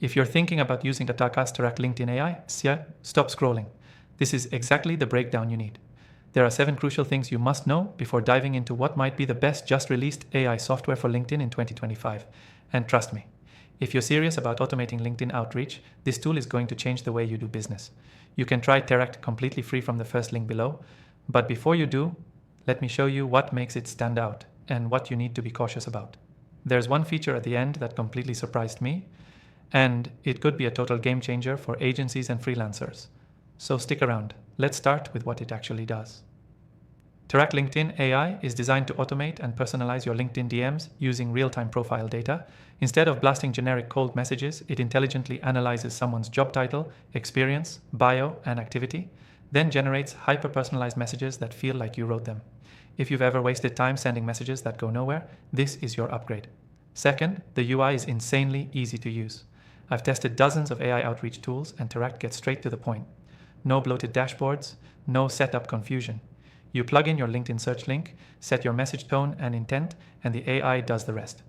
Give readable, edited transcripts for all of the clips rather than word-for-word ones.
If you're thinking about using the Teract LinkedIn AI, stop scrolling. This is exactly the breakdown you need. There are 7 crucial things you must know before diving into what might be the best just released AI software for LinkedIn in 2025. And trust me, if you're serious about automating LinkedIn outreach, this tool is going to change the way you do business. You can try Teract completely free from the first link below, but before you do, let me show you what makes it stand out and what you need to be cautious about. There's one feature at the end that completely surprised me, and it could be a total game changer for agencies and freelancers. So stick around. Let's start with what it actually does. Teract LinkedIn AI is designed to automate and personalize your LinkedIn DMs using real-time profile data. Instead of blasting generic cold messages, it intelligently analyzes someone's job title, experience, bio, and activity, then generates hyper-personalized messages that feel like you wrote them. If you've ever wasted time sending messages that go nowhere, this is your upgrade. Second, the UI is insanely easy to use. I've tested dozens of AI outreach tools, and Teract gets straight to the point. No bloated dashboards, no setup confusion. You plug in your LinkedIn search link, set your message tone and intent, and the AI does the rest.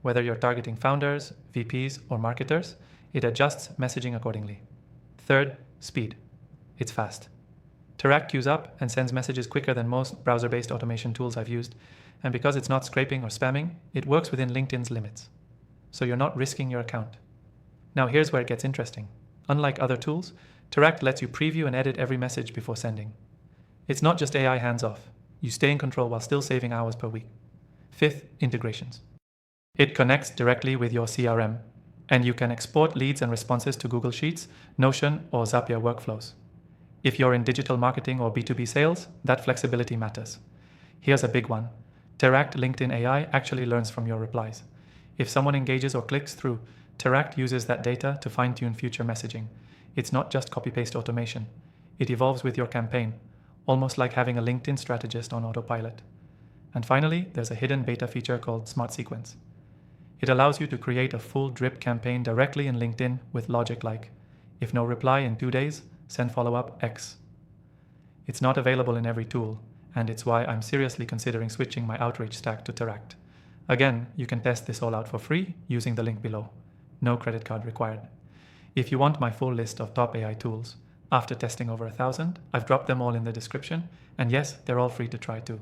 Whether you're targeting founders, VPs, or marketers, it adjusts messaging accordingly. Third, speed. It's fast. Teract queues up and sends messages quicker than most browser-based automation tools I've used, and because it's not scraping or spamming, it works within LinkedIn's limits. So you're not risking your account. Now here's where it gets interesting. Unlike other tools, Teract lets you preview and edit every message before sending. It's not just AI hands-off. You stay in control while still saving hours per week. Fifth, integrations. It connects directly with your CRM, and you can export leads and responses to Google Sheets, Notion, or Zapier workflows. If you're in digital marketing or B2B sales, that flexibility matters. Here's a big one. Teract LinkedIn AI actually learns from your replies. If someone engages or clicks through, Teract uses that data to fine-tune future messaging. It's not just copy-paste automation. It evolves with your campaign, almost like having a LinkedIn strategist on autopilot. And finally, there's a hidden beta feature called Smart Sequence. It allows you to create a full drip campaign directly in LinkedIn with logic like, if no reply in 2 days, send follow-up X. It's not available in every tool, and it's why I'm seriously considering switching my outreach stack to Teract. Again, you can test this all out for free using the link below. No credit card required. If you want my full list of top AI tools, after testing over 1,000, I've dropped them all in the description, and yes, they're all free to try too.